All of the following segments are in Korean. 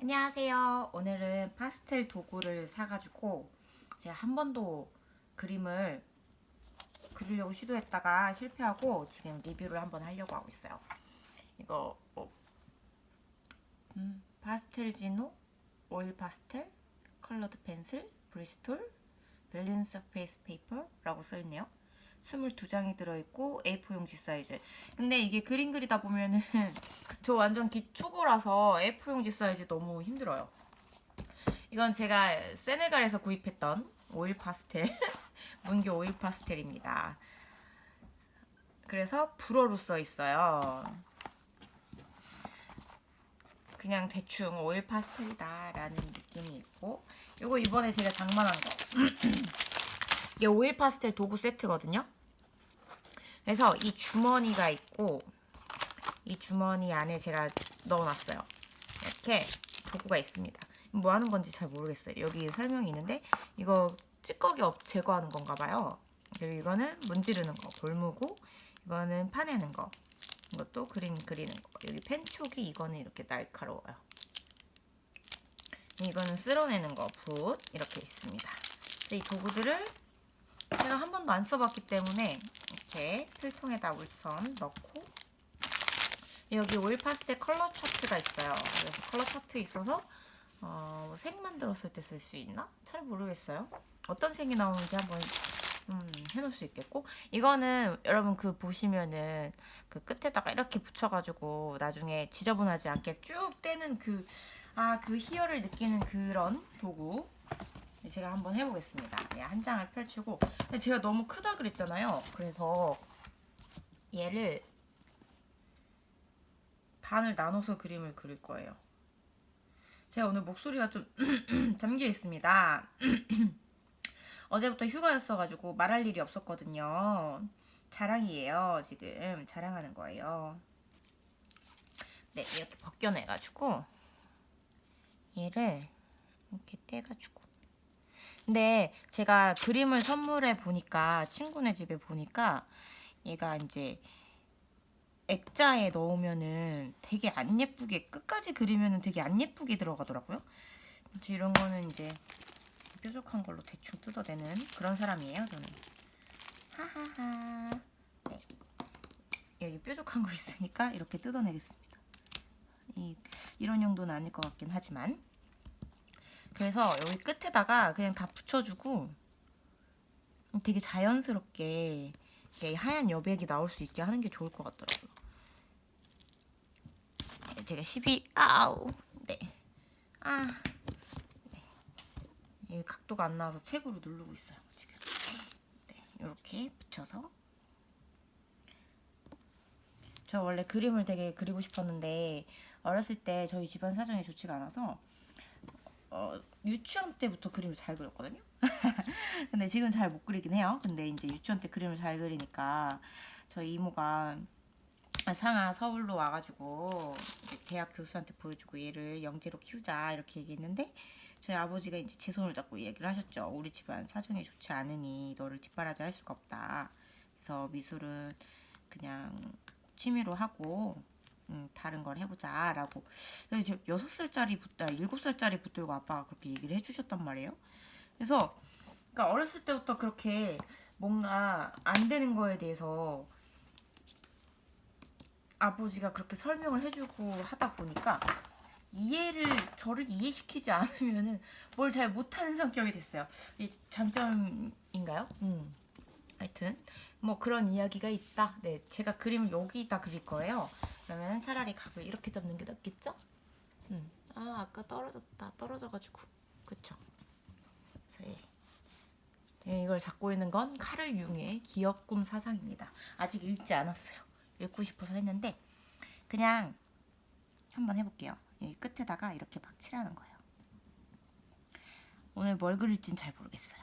안녕하세요. 오늘은 파스텔 도구를 사가지고 제가 한 번도 그림을 그리려고 시도했다가 실패하고 지금 리뷰를 한번 하려고 하고 있어요. 이거 파스텔 지노, 오일 파스텔, 컬러드 펜슬, 브리스톨, 벨린 서페이스 페이퍼라고 써있네요. 22장이 들어있고 A4 용지 사이즈. 근데 이게 그림 그리다 보면은 저 완전 기초보라서 A4 용지 사이즈 너무 힘들어요. 이건 제가 세네갈에서 구입했던 오일 파스텔 문교 오일 파스텔입니다. 그래서 불어로 써 있어요. 그냥 대충 오일 파스텔이다 라는 느낌이 있고, 요거 이번에 제가 장만한 거 이게 오일 파스텔 도구 세트거든요. 그래서 이 주머니가 있고, 이 주머니 안에 제가 넣어놨어요. 이렇게 도구가 있습니다. 뭐 하는 건지 잘 모르겠어요. 여기 설명이 있는데 이거 찌꺼기 제거하는 건가 봐요. 그리고 이거는 문지르는 거, 볼무고, 이거는 파내는 거, 이것도 그림 그리는 거. 여기 펜촉이 이거는 이렇게 날카로워요. 이거는 쓸어내는 거, 붓 이렇게 있습니다. 이 도구들을 제가 한 번도 안 써봤기 때문에 이렇게 필통에다 우선 넣고, 여기 오일 파스텔 컬러 차트가 있어요. 그래서 컬러 차트 있어서 색 만들었을 때 쓸 수 있나? 잘 모르겠어요. 어떤 색이 나오는지 한번 해놓을 수 있겠고, 이거는 여러분 그 보시면은 그 끝에다가 이렇게 붙여가지고 나중에 지저분하지 않게 쭉 떼는 그 희열을 느끼는 그런 도구. 제가 한번 해보겠습니다. 한 장을 펼치고, 근데 제가 너무 크다 그랬잖아요. 그래서 얘를 반을 나눠서 그림을 그릴 거예요. 제가 오늘 목소리가 좀 잠겨 있습니다. 어제부터 휴가였어가지고 말할 일이 없었거든요. 자랑이에요. 지금 자랑하는 거예요. 네, 이렇게 벗겨내가지고 얘를 이렇게 떼가지고. 근데 제가 그림을 선물해 보니까, 친구네 집에 보니까 얘가 이제 액자에 넣으면은 되게 안 예쁘게, 끝까지 그리면은 되게 안 예쁘게 들어가더라고요. 이런 거는 이제 뾰족한 걸로 대충 뜯어내는 그런 사람이에요, 저는. 하하하. 네. 여기 뾰족한 거 있으니까 이렇게 뜯어내겠습니다. 이런 용도는 아닐 것 같긴 하지만. 그래서 여기 끝에다가 그냥 다 붙여주고 되게 자연스럽게 하얀 여백이 나올 수 있게 하는 게 좋을 것 같더라고요. 제가 12, 아우, 네. 네. 각도가 안 나와서 책으로 누르고 있어요, 지금. 네, 이렇게 붙여서. 저 원래 그림을 되게 그리고 싶었는데 어렸을 때 저희 집안 사정이 좋지가 않아서 유치원 때부터 그림을 잘 그렸거든요. 근데 지금 잘 못 그리긴 해요. 근데 이제 유치원 때 그림을 잘 그리니까 저희 이모가 상하 서울로 와가지고 대학 교수한테 보여주고 얘를 영재로 키우자 이렇게 얘기했는데, 저희 아버지가 이제 제 손을 잡고 얘기를 하셨죠. 우리 집안 사정이 좋지 않으니 너를 뒷바라지 할 수가 없다. 그래서 미술은 그냥 취미로 하고 다른 걸 해보자 라고. 이제 6살짜리 7살짜리 붙들고 아빠가 그렇게 얘기를 해주셨단 말이에요. 그래서 그러니까 어렸을 때부터 그렇게 뭔가 안 되는 거에 대해서 아버지가 그렇게 설명을 해주고 하다 보니까 저를 이해시키지 않으면은 뭘 잘 못하는 성격이 됐어요. 이 장점인가요? 하여튼 뭐 그런 이야기가 있다. 네, 제가 그림을 여기다 그릴 거예요. 그러면 차라리 각을 이렇게 잡는 게 낫겠죠? 아까 떨어져가지고. 그쵸? 그래서 이걸 잡고 있는 건 카를 융의 기억꿈 사상입니다. 아직 읽지 않았어요. 읽고 싶어서 했는데 그냥 한번 해볼게요. 여기 끝에다가 이렇게 막 칠하는 거예요. 오늘 뭘 그릴진 잘 모르겠어요.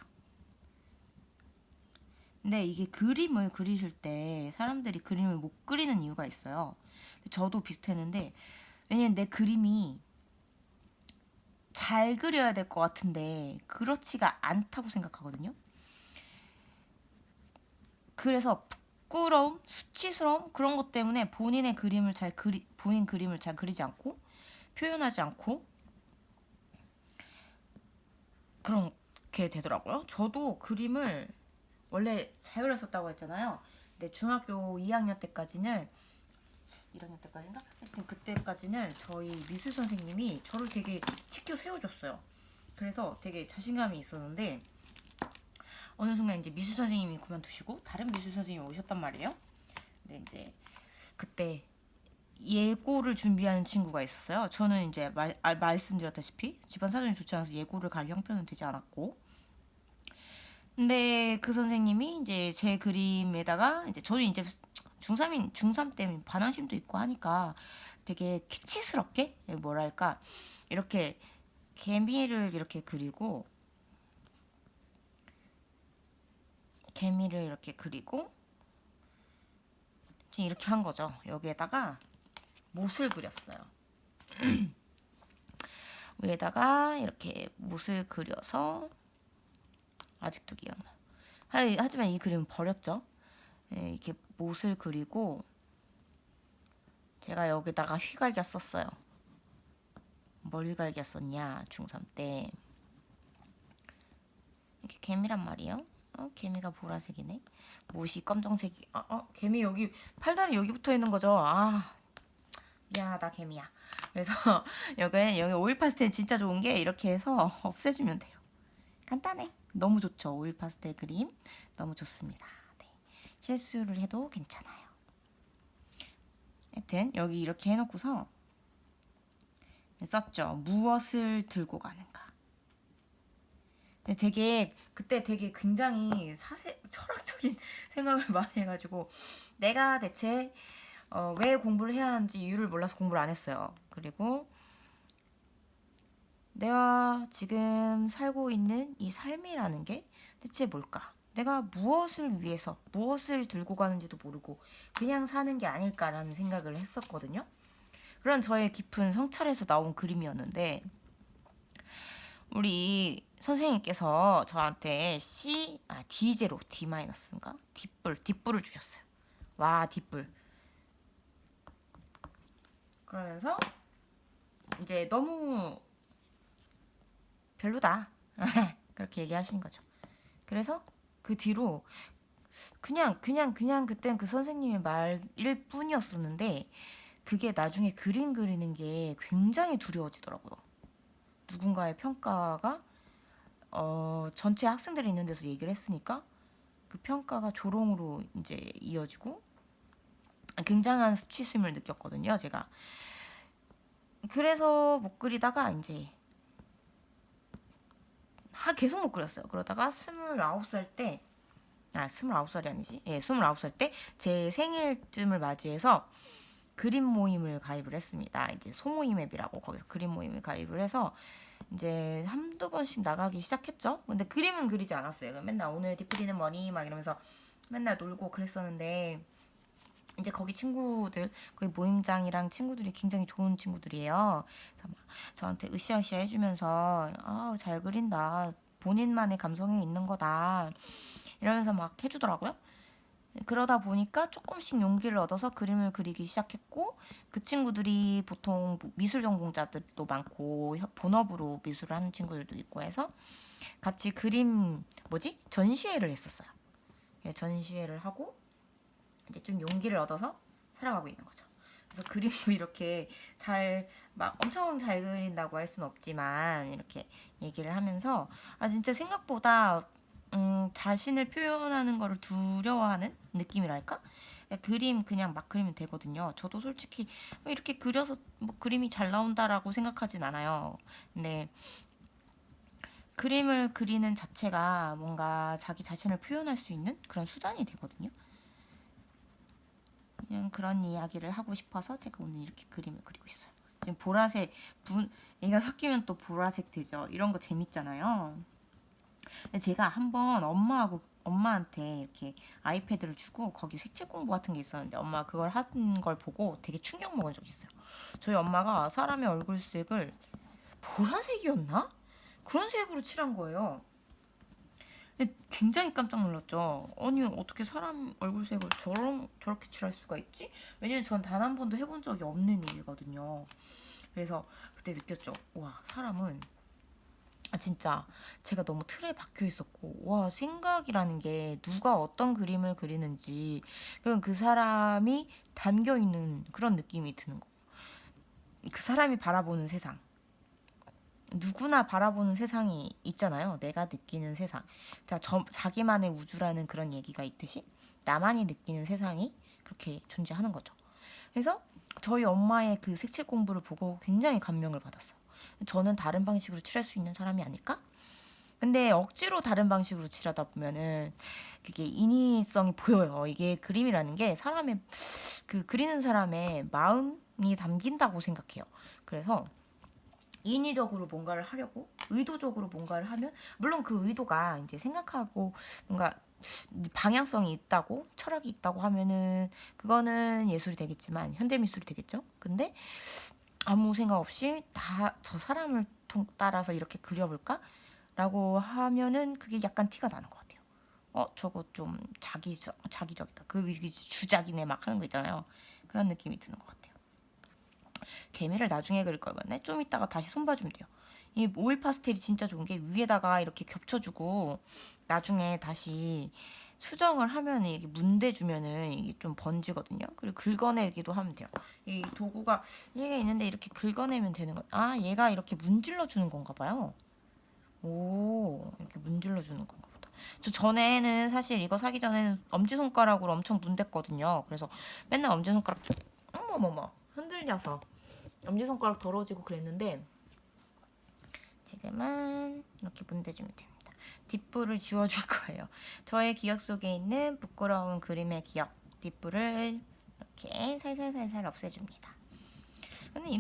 근데 이게 그림을 그리실 때 사람들이 그림을 못 그리는 이유가 있어요. 저도 비슷했는데, 왜냐면 내 그림이 잘 그려야 될 것 같은데 그렇지가 않다고 생각하거든요. 그래서 부끄러움, 수치스러움 그런 것 때문에 본인 그림을 잘 그리지 않고 표현하지 않고 그렇게 되더라고요. 저도 그림을 원래 잘 그렸었다고 했잖아요. 근데 중학교 2학년 때까지는 1학년 때까지인가? 하여튼 그때까지는 저희 미술 선생님이 저를 되게 치켜 세워줬어요. 그래서 되게 자신감이 있었는데 어느 순간 이제 미술 선생님이 그만두시고 다른 미술 선생님이 오셨단 말이에요. 근데 이제 그때 예고를 준비하는 친구가 있었어요. 저는 이제 말씀드렸다시피 집안 사정이 좋지 않아서 예고를 갈 형편은 되지 않았고, 근데 그 선생님이 이제 제 그림에다가 이제 저도 이제 중3인 중3 때문에 반항심도 있고 하니까 되게 키치스럽게 뭐랄까 이렇게 개미를 이렇게 그리고 개미를 이렇게 그리고 지금 이렇게 한 거죠. 여기에다가 못을 그렸어요. 위에다가 이렇게 못을 그려서 아직도 기억나. 하지만 이 그림은 버렸죠. 네, 이렇게 못을 그리고 제가 여기다가 휘갈겨 썼어요. 뭘 휘갈겨 썼냐 중3 때. 이렇게 개미란 말이에요. 개미가 보라색이네. 못이 검정색이. 개미 여기 팔다리 여기 붙어 있는 거죠. 미안하다 개미야. 그래서 여기 오일 파스텔 진짜 좋은 게 이렇게 해서 없애주면 돼요. 간단해. 너무 좋죠. 오일 파스텔 그림 너무 좋습니다. 네. 실수를 해도 괜찮아요. 하여튼 여기 이렇게 해놓고서 썼죠. 무엇을 들고 가는가. 그때 되게 굉장히 철학적인 생각을 많이 해가지고 내가 대체 왜 공부를 해야 하는지 이유를 몰라서 공부를 안 했어요. 그리고 내가 지금 살고 있는 이 삶이라는 게 대체 뭘까? 내가 무엇을 위해서 무엇을 들고 가는지도 모르고 그냥 사는 게 아닐까라는 생각을 했었거든요. 그런 저의 깊은 성찰에서 나온 그림이었는데 우리 선생님께서 저한테 D0, D-인가? 뒷불을 주셨어요. 와, 뒷불. 그러면서 이제 너무 별로다. 그렇게 얘기하시는 거죠. 그래서 그 뒤로 그냥 그땐 그 선생님의 말일 뿐이었었는데 그게 나중에 그림 그리는 게 굉장히 두려워지더라고요. 누군가의 평가가 전체 학생들이 있는 데서 얘기를 했으니까 그 평가가 조롱으로 이제 이어지고 굉장한 수치심을 느꼈거든요, 제가. 그래서 못 그리다가 이제 계속 못 그렸어요. 그러다가 29살 때 29살이 아니지. 예, 29살 때 제 생일쯤을 맞이해서 그림 모임을 가입을 했습니다. 이제 소모임 앱이라고 거기서 그림 모임을 가입을 해서 이제 한두 번씩 나가기 시작했죠. 근데 그림은 그리지 않았어요. 맨날 오늘 디프리는 뭐니 막 이러면서 맨날 놀고 그랬었는데 이제 거기 친구들, 거기 모임장이랑 친구들이 굉장히 좋은 친구들이에요. 그래서 막 저한테 으쌰으쌰 해주면서 잘 그린다. 본인만의 감성이 있는 거다. 이러면서 막 해주더라고요. 그러다 보니까 조금씩 용기를 얻어서 그림을 그리기 시작했고 그 친구들이 보통 미술 전공자들도 많고 본업으로 미술을 하는 친구들도 있고 해서 같이 전시회를 했었어요. 전시회를 하고 이제 좀 용기를 얻어서 살아가고 있는 거죠. 그래서 그림도 이렇게 막 엄청 잘 그린다고 할 수는 없지만 이렇게 얘기를 하면서 진짜 생각보다 자신을 표현하는 거를 두려워하는 느낌이랄까? 그림 그냥 막 그리면 되거든요. 저도 솔직히 이렇게 그려서 뭐 그림이 잘 나온다라고 생각하진 않아요. 근데 그림을 그리는 자체가 뭔가 자기 자신을 표현할 수 있는 그런 수단이 되거든요. 그냥 그런 이야기를 하고 싶어서 제가 오늘 이렇게 그림을 그리고 있어요. 지금 보라색 얘가 섞이면 또 보라색 되죠. 이런 거 재밌잖아요. 제가 한번 엄마한테 이렇게 아이패드를 주고 거기 색칠 공부 같은 게 있었는데 엄마가 그걸 하는 걸 보고 되게 충격 먹은 적이 있어요. 저희 엄마가 사람의 얼굴색을 보라색이었나? 그런 색으로 칠한 거예요. 굉장히 깜짝 놀랐죠. 아니 어떻게 사람 얼굴색을 저렇게 칠할 수가 있지? 왜냐면 전 단 한 번도 해본 적이 없는 일이거든요. 그래서 그때 느꼈죠. 와, 사람은 진짜 제가 너무 틀에 박혀 있었고, 와, 생각이라는 게 누가 어떤 그림을 그리는지 그건 그 사람이 담겨 있는 그런 느낌이 드는 거. 그 사람이 바라보는 세상. 누구나 바라보는 세상이 있잖아요. 내가 느끼는 세상. 자, 자기만의 우주라는 그런 얘기가 있듯이 나만이 느끼는 세상이 그렇게 존재하는 거죠. 그래서 저희 엄마의 그 색칠 공부를 보고 굉장히 감명을 받았어요. 저는 다른 방식으로 칠할 수 있는 사람이 아닐까? 근데 억지로 다른 방식으로 칠하다 보면은 그게 인위성이 보여요. 이게 그림이라는 게 사람의 그 그리는 사람의 마음이 담긴다고 생각해요. 그래서 인위적으로 뭔가를 하려고 의도적으로 뭔가를 하면 물론 그 의도가 이제 생각하고 뭔가 방향성이 있다고 철학이 있다고 하면은 그거는 예술이 되겠지만 현대 미술이 되겠죠. 근데 아무 생각 없이 다 저 사람을 따라서 이렇게 그려볼까? 라고 하면은 그게 약간 티가 나는 것 같아요. 저거 좀 자기적이다. 그 주작이네 막 하는 거 있잖아요. 그런 느낌이 드는 것 같아요. 개미를 나중에 그릴 걸 그랬네. 좀 이따가 다시 손봐주면 돼요. 이 오일 파스텔이 진짜 좋은 게 위에다가 이렇게 겹쳐주고 나중에 다시 수정을 하면 이게 문대주면은 이게 좀 번지거든요. 그리고 긁어내기도 하면 돼요. 이 도구가 얘가 있는데 이렇게 긁어내면 되는 거. 아, 얘가 이렇게 문질러 주는 건가 봐요. 오, 이렇게 문질러 주는 건가 보다. 저 전에는 사실 이거 사기 전에는 엄지손가락으로 엄청 문댔거든요. 그래서 맨날 엄지손가락 어머머머 흔들려서 엄지손가락 더러워지고 그랬는데 지금은 이렇게 문대주면 됩니다. 뒷불을 지워줄 거예요. 저의 기억 속에 있는 부끄러운 그림의 기억 뒷불을 이렇게 살살살살 없애줍니다. 근데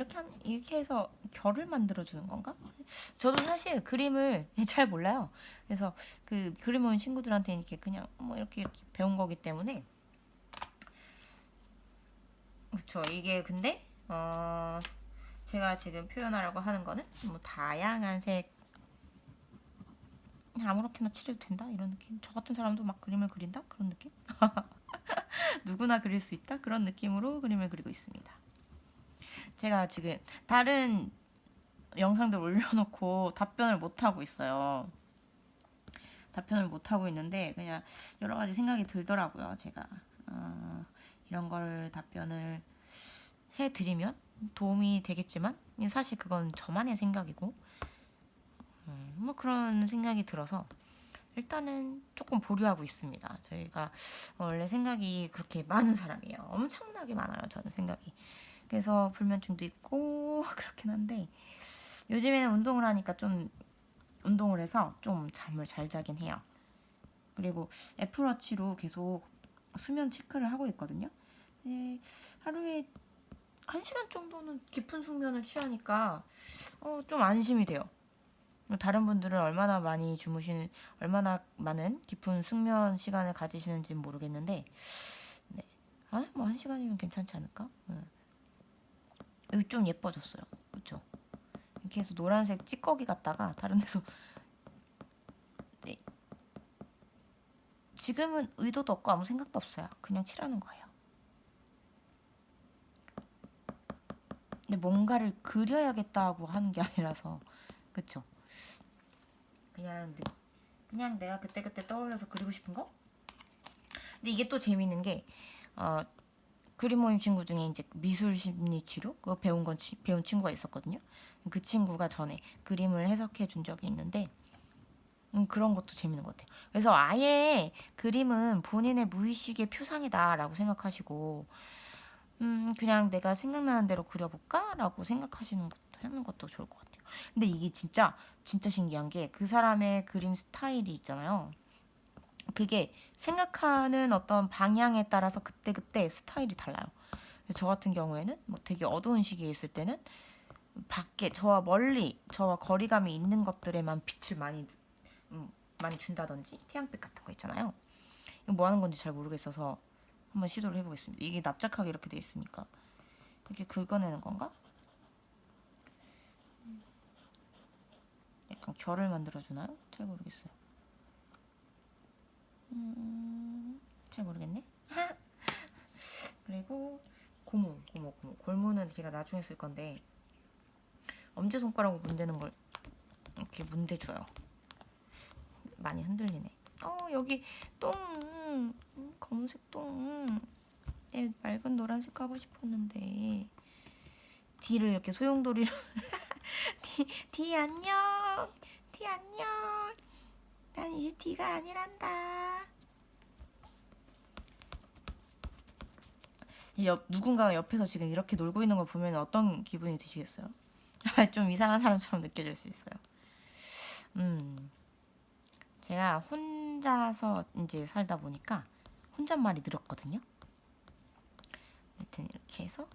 이렇게 해서 결을 만들어주는 건가? 저도 사실 그림을 잘 몰라요. 그래서 그 그림 온 친구들한테 이렇게 그냥 뭐 이렇게 배운 거기 때문에 그렇죠. 이게 근데 제가 지금 표현하려고 하는 거는 뭐 다양한 색 아무렇게나 칠해도 된다 이런 느낌. 저 같은 사람도 막 그림을 그린다 그런 느낌. 누구나 그릴 수 있다 그런 느낌으로 그림을 그리고 있습니다. 제가 지금 다른 영상들 올려놓고 답변을 못 하고 있어요. 답변을 못 하고 있는데 그냥 여러 가지 생각이 들더라고요. 제가 이런 걸 답변을 해드리면 도움이 되겠지만 사실 그건 저만의 생각이고 뭐 그런 생각이 들어서 일단은 조금 보류하고 있습니다. 저희가 원래 생각이 그렇게 많은 사람이에요. 엄청나게 많아요. 저는 생각이. 그래서 불면증도 있고 그렇긴 한데 요즘에는 운동을 하니까 좀 운동을 해서 좀 잠을 잘 자긴 해요. 그리고 애플워치로 계속 수면 체크를 하고 있거든요. 네, 하루에 1시간 정도는 깊은 숙면을 취하니까 좀 안심이 돼요. 다른 분들은 얼마나 많은 깊은 숙면 시간을 가지시는지는 모르겠는데, 네. 뭐 1시간이면 괜찮지 않을까? 네. 여기 좀 예뻐졌어요. 그렇죠? 이렇게 해서 노란색 찌꺼기 갖다가 다른 데서 네. 지금은 의도도 없고 아무 생각도 없어요. 그냥 칠하는 거예요. 근데 뭔가를 그려야겠다고 하는 게 아니라서, 그쵸? 그냥 그냥 내가 그때그때 떠올려서 그리고 싶은 거? 근데 이게 또 재밌는 게 어, 그림 모임 친구 중에 이제 미술 심리 치료 그거 배운 친구가 있었거든요. 그 친구가 전에 그림을 해석해 준 적이 있는데 그런 것도 재밌는 것 같아요. 그래서 아예 그림은 본인의 무의식의 표상이다라고 생각하시고 그냥 내가 생각나는 대로 그려볼까라고 생각하시는 것도 하는 것도 좋을 것 같아요. 근데 이게 진짜 신기한 게 그 사람의 그림 스타일이 있잖아요. 그게 생각하는 어떤 방향에 따라서 그때그때 스타일이 달라요. 저 같은 경우에는 뭐 되게 어두운 시기에 있을 때는 밖에 저와 거리감이 있는 것들에만 빛을 많이 준다든지 태양빛 같은 거 있잖아요. 이거 뭐 하는 건지 잘 모르겠어서 한번 시도를 해보겠습니다. 이게 납작하게 이렇게 돼 있으니까 이렇게 긁어내는 건가? 약간 결을 만들어주나요? 잘 모르겠어요. 잘 모르겠네. 그리고 고무. 골무는 제가 나중에 쓸 건데 엄지손가락으로 문대는 걸 이렇게 이렇게 문대줘요. 많이 흔들리네. 여기 똥, 검은색 똥. 맑은 노란색 하고 싶었는데 D를 이렇게 소용돌이로 D 안녕. D 안녕. 난 이제 D가 아니란다. 누군가가 옆에서 지금 이렇게 놀고 있는 걸 보면 어떤 기분이 드시겠어요? 좀 이상한 사람처럼 느껴질 수 있어요. 제가 혼자서 이제 살다 보니까 혼잣말이 늘었거든요. 하여튼 이렇게 해서,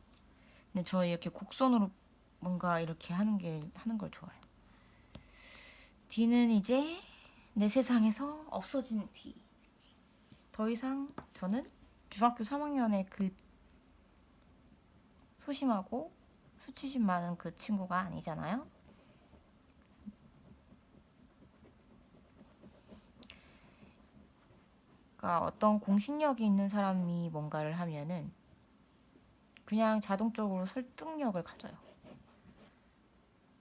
근데 저 이렇게 곡선으로 뭔가 이렇게 하는 걸 좋아해요. D는 이제 내 세상에서 없어진 D. 더 이상 저는 중학교 3학년에 그 소심하고 수치심 많은 그 친구가 아니잖아요. 그러니까 어떤 공신력이 있는 사람이 뭔가를 하면은 그냥 자동적으로 설득력을 가져요.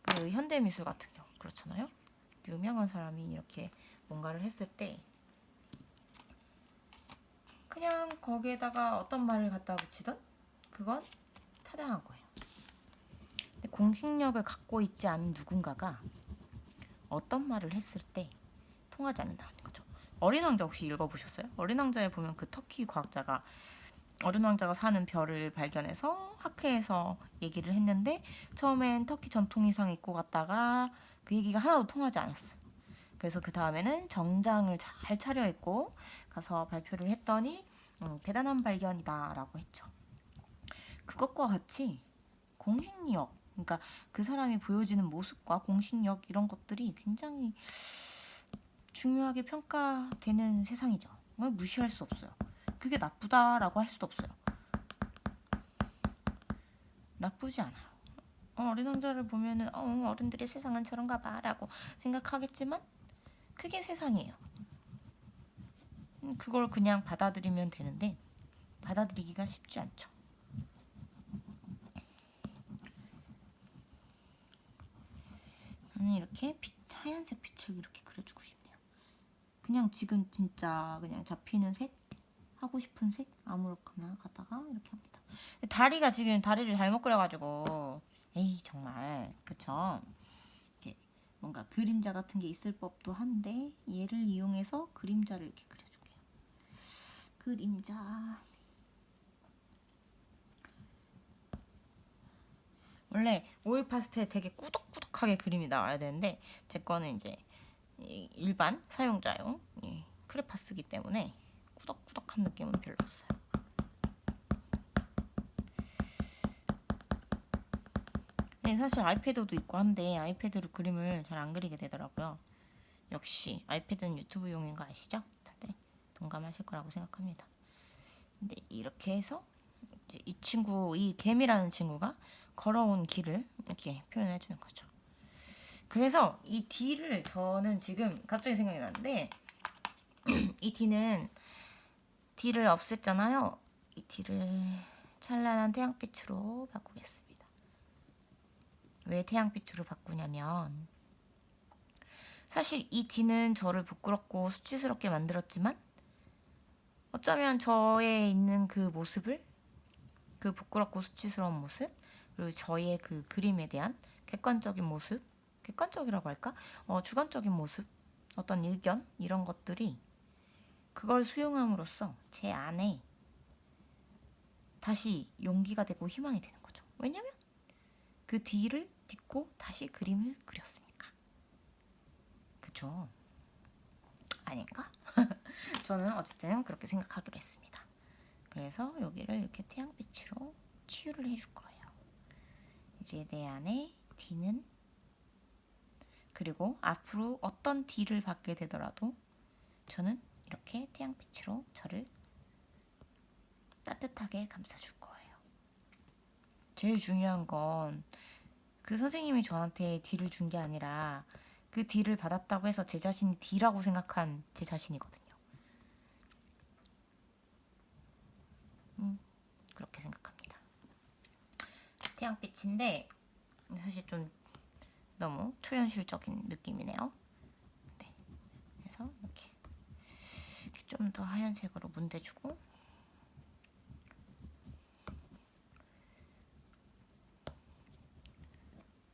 그 현대미술 같은 경우 그렇잖아요. 유명한 사람이 이렇게 뭔가를 했을 때 그냥 거기에다가 어떤 말을 갖다 붙이던 그건 타당한 거예요. 근데 공신력을 갖고 있지 않은 누군가가 어떤 말을 했을 때 통하지 않는다는 거죠. 어린 왕자 혹시 읽어보셨어요? 어린 왕자에 보면 그 터키 과학자가 어린 왕자가 사는 별을 발견해서 학회에서 얘기를 했는데 처음엔 터키 전통 의상 입고 갔다가 그 얘기가 하나도 통하지 않았어. 그래서 그 다음에는 정장을 잘 차려입고 가서 발표를 했더니 대단한 발견이다 라고 했죠. 그것과 같이 공신력, 그러니까 그 사람이 보여지는 모습과 공신력 이런 것들이 굉장히 중요하게 평가되는 세상이죠. 무시할 수 없어요. 그게 나쁘다라고 할 수도 없어요. 나쁘지 않아요. 어린 왕자를 보면은 어른들의 세상은 저런가 봐라고 생각하겠지만 그게 세상이에요. 그걸 그냥 받아들이면 되는데 받아들이기가 쉽지 않죠. 저는 이렇게 하얀색 빛을 이렇게 그려주고 싶네요. 그냥 지금 진짜 그냥 잡히는 색, 하고 싶은 색 아무렇거나 가다가 이렇게 합니다. 다리가 지금 다리를 잘못 그려가지고 에이 정말 그쵸? 이렇게 뭔가 그림자 같은 게 있을 법도 한데 얘를 이용해서 그림자를 이렇게 그려줄게요. 그림자. 원래 오일 파스텔 되게 꾸덕꾸덕하게 그림이 나와야 되는데 제 거는 이제 일반 사용자용 크레파스기 때문에 꾸덕꾸덕한 느낌은 별로 없어요. 네, 사실 아이패드도 있고 한데 아이패드로 그림을 잘 안 그리게 되더라고요. 역시 아이패드는 유튜브용인 거 아시죠? 다들 동감하실 거라고 생각합니다. 근데 이렇게 해서 이제 이 친구, 이 개미라는 친구가 걸어온 길을 이렇게 표현해 주는 거죠. 그래서 이 D를 저는 지금 갑자기 생각이 났는데 이 D는 D를 없앴잖아요. 이 D를 찬란한 태양빛으로 바꾸겠습니다. 왜 태양빛으로 바꾸냐면 사실 이 D는 저를 부끄럽고 수치스럽게 만들었지만 어쩌면 저에 있는 그 모습을 그 부끄럽고 수치스러운 모습 그리고 저의 그 그림에 대한 객관적인 모습 객관적이라고 할까? 주관적인 모습 어떤 의견 이런 것들이 그걸 수용함으로써 제 안에 다시 용기가 되고 희망이 되는 거죠. 왜냐면 그 뒤를 딛고 다시 그림을 그렸으니까. 그쵸? 아닌가? 저는 어쨌든 그렇게 생각하기로 했습니다. 그래서 여기를 이렇게 태양빛으로 치유를 해줄 거예요. 이제 내 안에 D는 그리고 앞으로 어떤 D를 받게 되더라도 저는 이렇게 태양빛으로 저를 따뜻하게 감싸줄 거예요. 제일 중요한 건 그 선생님이 저한테 D를 준 게 아니라 그 D를 받았다고 해서 제 자신이 D라고 생각한 제 자신이거든요. 그렇게 생각합니다. 태양빛인데 사실 좀 너무 초현실적인 느낌이네요. 네. 그래서 이렇게 좀 더 하얀색으로 문대주고,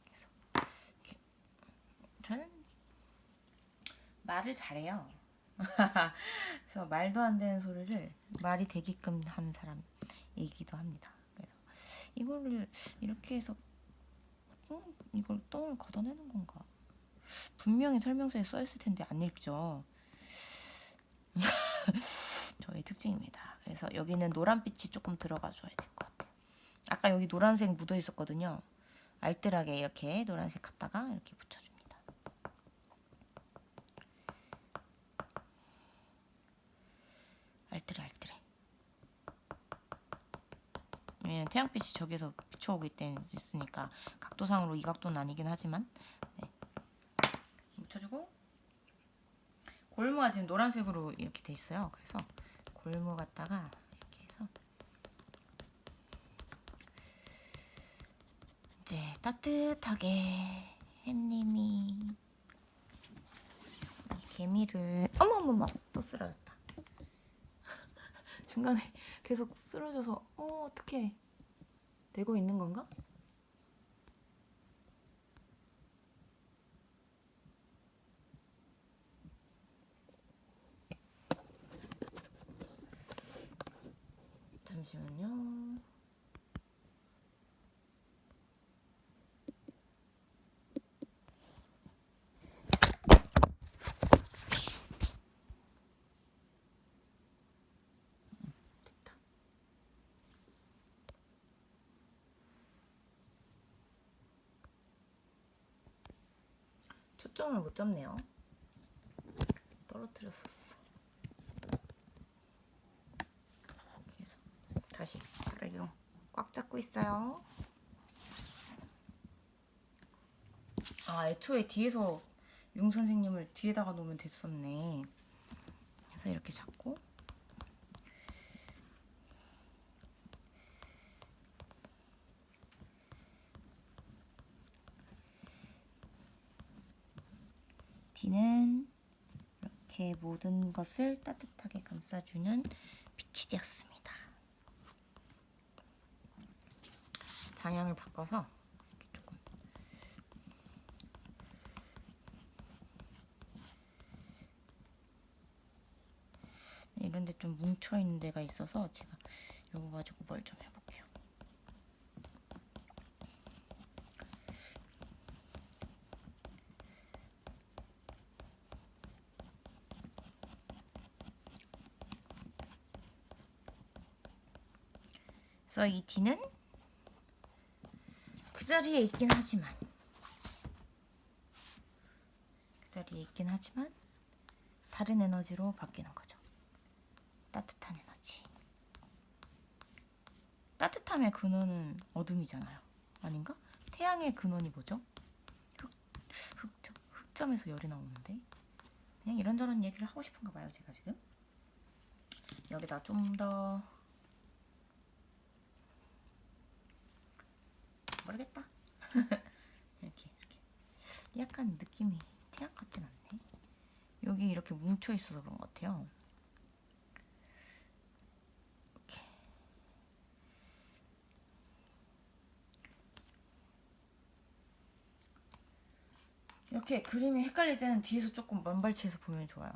그래서 이렇게. 저는 말을 잘해요. 그래서 말도 안 되는 소리를 말이 되게끔 하는 사람이기도 합니다. 그래서 이거를 이렇게 해서 이걸 똥을 걷어내는 건가? 분명히 설명서에 써있을 텐데 안 읽죠. 저의 특징입니다. 그래서 여기는 노란빛이 조금 들어가 줘야 될 것 같아요. 아까 여기 노란색 묻어 있었거든요. 알뜰하게 이렇게 노란색 갖다가 이렇게 붙여줍니다. 알뜰해. 태양빛이 저기서 비춰오고 있으니까 각도상으로 이 각도는 아니긴 하지만, 네. 묻혀주고, 골무가 지금 노란색으로 이렇게 돼 있어요. 그래서 골무 갖다가 이렇게 해서 이제 따뜻하게 햇님이 이 개미를, 어머머머, 또 쓰러졌다. 중간에 계속 쓰러져서 어떡해, 되고 있는 건가? 잠시만요. 됐다. 초점을 못 잡네요. 떨어뜨렸었어. 그래서 다시 그래요. 꽉 잡고 있어요. 아, 애초에 뒤에서 융 선생님을 뒤에다가 놓으면 됐었네. 그래서 이렇게 잡고, D는 이렇게 모든 것을 따뜻하게 감싸주는 빛이 되었습니다. 방향을 바꿔서 이렇게 조금 이런 데 좀 뭉쳐있는 데가 있어서 제가 이거 가지고 뭘 좀 해볼게요. 그래서 이 D는 그 자리에 있긴 하지만 다른 에너지로 바뀌는 거죠. 따뜻한 에너지. 따뜻함의 근원은 어둠이잖아요. 아닌가? 태양의 근원이 뭐죠? 흑점에서 열이 나오는데. 그냥 이런저런 얘기를 하고 싶은가 봐요, 제가 지금. 여기다 좀 더 모르겠다. 이렇게 약간 느낌이 태양 같진 않네. 여기 이렇게 뭉쳐 있어서 그런 것 같아요. 이렇게 그림이 헷갈릴 때는 뒤에서 조금 먼발치해서 보면 좋아요.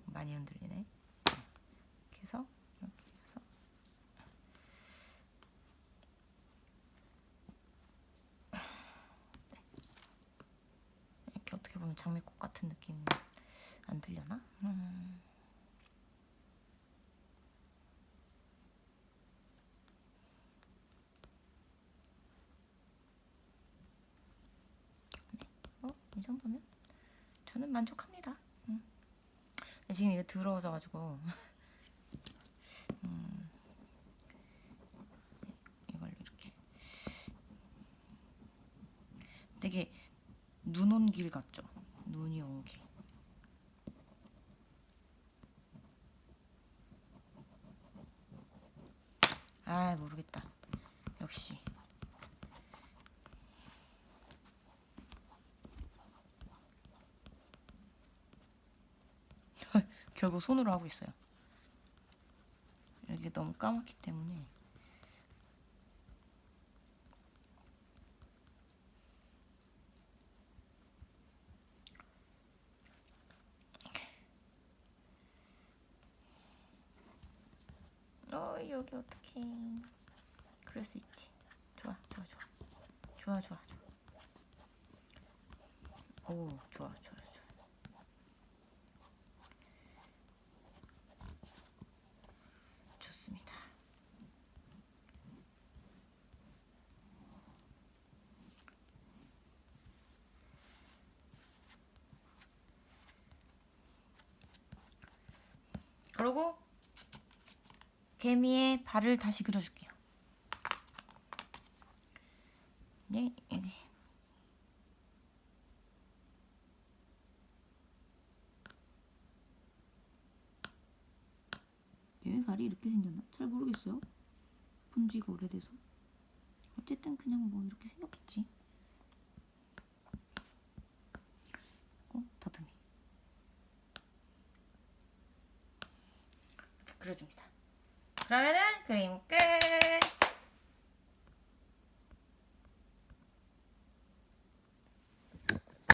많이 흔들리네. 이렇게 해서 이렇게 어떻게 보면 장미꽃 같은 느낌 안 들려나? 이 정도면 저는 만족합니다. 지금 이게 더러워져가지고 이걸 이렇게 되게 눈 온 길 같죠? 눈이 온 길. 아, 모르겠다. 역시 결국 손으로 하고 있어요. 여기 너무 까맣기 때문에. 여기 어떡해. 그럴 수 있지. 좋아. 오, 좋아. 좋습니다. 그리고 개미의 발을 다시 그려줄게요. 네, 여기. 왜 발이 이렇게 생겼나? 잘 모르겠어요. 본 지가 오래돼서. 어쨌든 그냥 뭐 이렇게 생겼겠지. 더듬이. 이렇게 그려줍니다. 그러면은 그림 끝!